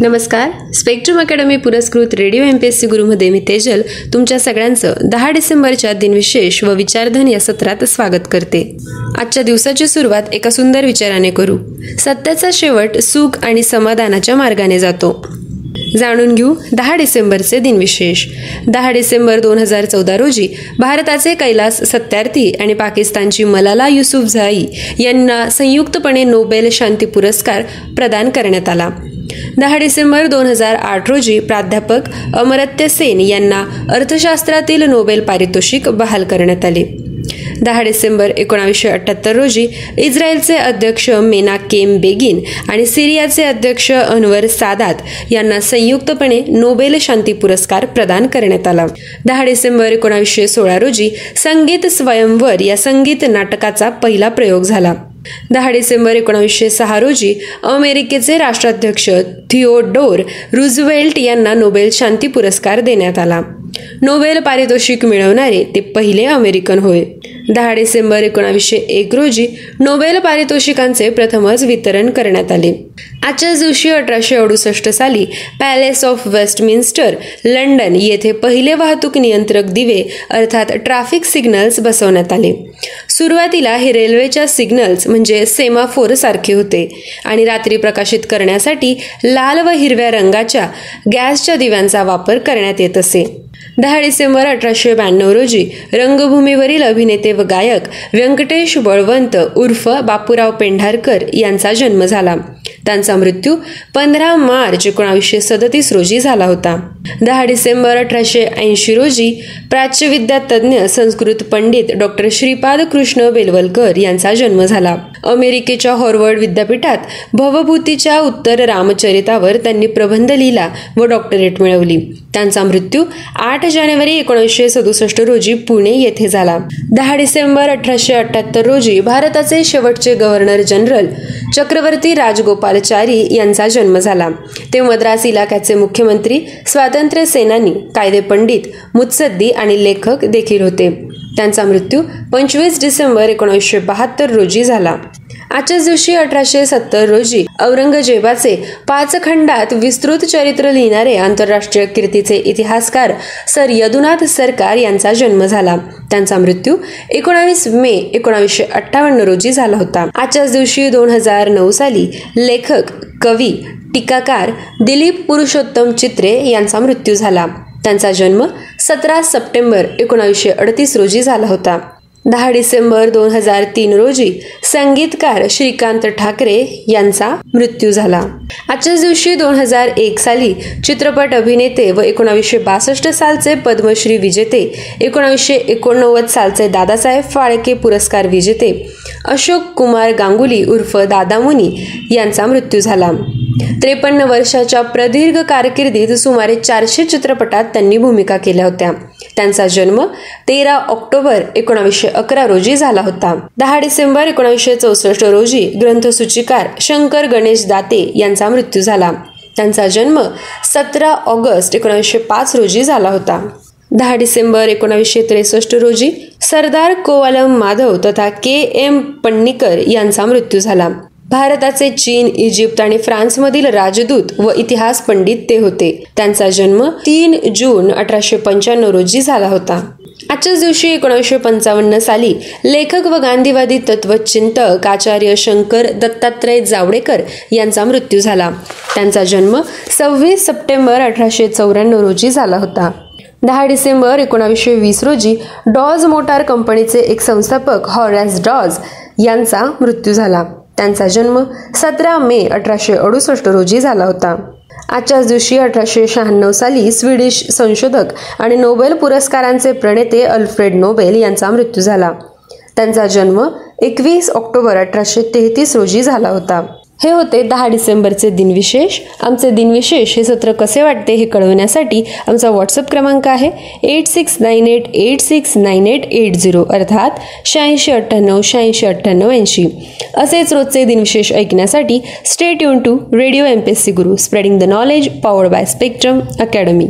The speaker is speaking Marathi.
नमस्कार. स्पेक्ट्रम अकॅडमी पुरस्कृत रेडिओ MPSC गुरुमध्ये मी तेजल तुमच्या सगळ्यांचं 10 डिसेंबरच्या दिनविशेष व विचारधन या सत्रात स्वागत करते. आजच्या दिवसाची सुरुवात एका सुंदर विचाराने करू. सत्याचा शेवट सुख आणि समाधानाच्या मार्गाने जातो. जाणून घेऊ 10 डिसेंबरचे दिनविशेष. 10 डिसेंबर 2014 रोजी भारताचे कैलास सत्यार्थी आणि पाकिस्तानची मलाला युसुफझाई यांना संयुक्तपणे नोबेल शांती पुरस्कार प्रदान करण्यात आला. 10 डिसेंबर 2008 रोजी प्राध्यापक अमर्त्य सेन यांना अर्थशास्त्रातील नोबेल पारितोषिक बहाल करण्यात आले. 10 डिसेंबर 1978 रोजी इस्रायलचे अध्यक्ष मेनाकेम बेगिन आणि सिरियाचे अध्यक्ष अनवर सादात यांना संयुक्तपणे नोबेल शांती पुरस्कार प्रदान करण्यात आला. 10 डिसेंबर 1916 रोजी संगीत स्वयंवर या संगीत नाटकाचा पहिला प्रयोग झाला. 10 डिसेंबर 1906 रोजी अमेरिकेचे राष्ट्राध्यक्ष थिओडोर रूझवेल्ट यांना नोबेल शांती पुरस्कार देण्यात आला. नोबेल पारितोषिक मिळवणारे ते पहिले अमेरिकन होय. 10 डिसेंबर 1901 रोजी नोबेल पारितोषिकांचे प्रथमच वितरण करण्यात आले. आजच्याच दिवशी 1868 साली पॅलेस ऑफ वेस्टमिन्स्टर लंडन येथे पहिले वाहतूक नियंत्रक दिवे अर्थात ट्रॅफिक सिग्नल्स बसवण्यात आले. सुरुवातीला हे रेल्वेच्या सिग्नल्स म्हणजे सेमाफोर सारखे होते आणि रात्री प्रकाशित करण्यासाठी लाल व हिरव्या रंगाच्या गॅसच्या दिव्यांचा वापर करण्यात येत असे. 10 डिसेंबर 1892 रोजी रंगभूमीवरील अभिनेते व गायक व्यंकटेश बळवंत उर्फ बापूराव पेंढारकर यांचा जन्म झाला. त्यांचा मृत्यू 15 मार्च 1937 रोजी झाला होता. 10 डिसेंबर 1880 रोजी प्राच्यविद्या तज्ज्ञ संस्कृत पंडित डॉक्टर श्रीपाद कृष्ण बेलवलकर यांचा जन्म झाला. अमेरिकेच्या हॉर्वर्ड विद्यापीठात भवभूतीच्या उत्तर रामचरितावर त्यांनी प्रबंध लिहिला व डॉक्टरेट मिळवली. त्यांचा मृत्यू 8 जानेवारी 1967 रोजी पुणे येथे झाला. 10 डिसेंबर 1878 रोजी भारताचे शेवटचे गव्हर्नर जनरल चक्रवर्ती राजगोपालचारी यांचा जन्म झाला. ते मद्रास इलाक्याचे मुख्यमंत्री, स्वातंत्र्य सेनानी, कायदेपंडित, मुत्सद्दी आणि लेखक देखील होते. त्यांचा मृत्यू 25 डिसेंबर 1972 रोजी झाला. आजच्याच दिवशी 1870 रोजी औरंगजेबाचे 5 खंडात विस्तृत चरित्र लिहिणारे आंतरराष्ट्रीय कीर्तीचे इतिहासकार सर यदुनाथ सरकार यांचा जन्म झाला. त्यांचा मृत्यू 19 मे 1958 रोजी झाला होता. आजच्याच दिवशी 2009 साली लेखक, कवी, टीकाकार दिलीप पुरुषोत्तम चित्रे यांचा मृत्यू झाला. त्यांचा जन्म 17 सप्टेंबर 1938 रोजी झाला होता. 10 डिसेंबर 2003 रोजी संगीतकार श्रीकांत ठाकरे यांचा मृत्यू झाला. आजच्याच दिवशी 2001 साली चित्रपट अभिनेते व 1962 सालचे पद्मश्री विजेते, 1989 सालचे दादासाहेब फाळके पुरस्कार विजेते अशोक कुमार गांगुली उर्फ दादा मुनी यांचा मृत्यू झाला. 53 वर्षाच्या प्रदीर्घ कारकिर्दीत सुमारे 400 चित्रपटात त्यांनी भूमिका केल्या होत्या. त्यांचा जन्म 13 ऑक्टोबर 1911 रोजी झाला होता. 10 डिसेंबर 1964 रोजी ग्रंथसूचिकार शंकर गणेश दाते यांचा मृत्यू झाला. त्यांचा जन्म 17 ऑगस्ट 1905 रोजी झाला होता. 10 डिसेंबर 1963 रोजी सरदार कोवालम माधव तथा KM पण्णीकर यांचा मृत्यू झाला. भारताचे चीन, इजिप्त आणि फ्रान्समधील राजदूत व इतिहास पंडित ते होते. त्यांचा जन्म 3 जून 1895 रोजी झाला होता. आजच्याच दिवशी 1955 साली लेखक व गांधीवादी तत्वचिंतक आचार्य शंकर दत्तात्रय जावडेकर यांचा मृत्यू झाला. त्यांचा जन्म 26 सप्टेंबर 1894 रोजी झाला होता. 10 डिसेंबर 1920 रोजी डॉज मोटार कंपनीचे एक संस्थापक हॉरेस डॉज यांचा मृत्यू झाला. त्यांचा जन्म 17 मे 1868 रोजी झाला होता. आजच्याच दिवशी 1896 साली स्वीडिश संशोधक आणि नोबेल पुरस्कारांचे प्रणेते अल्फ्रेड नोबेल यांचा मृत्यू झाला. त्यांचा जन्म 21 ऑक्टोबर 1833 रोजी झाला होता. हे होते 10 डिसेंबरचे दिनविशेष. आमचे दिनविशेष हे सत्र कसे वाटते हे कळवण्यासाठी आमचा व्हॉट्सअप क्रमांक आहे 8698869880 अर्थात 8698869880. असेच रोजचे दिनविशेष ऐकण्यासाठी stay tune to radio MPSC Guru, spreading the knowledge, powered by Spectrum academy.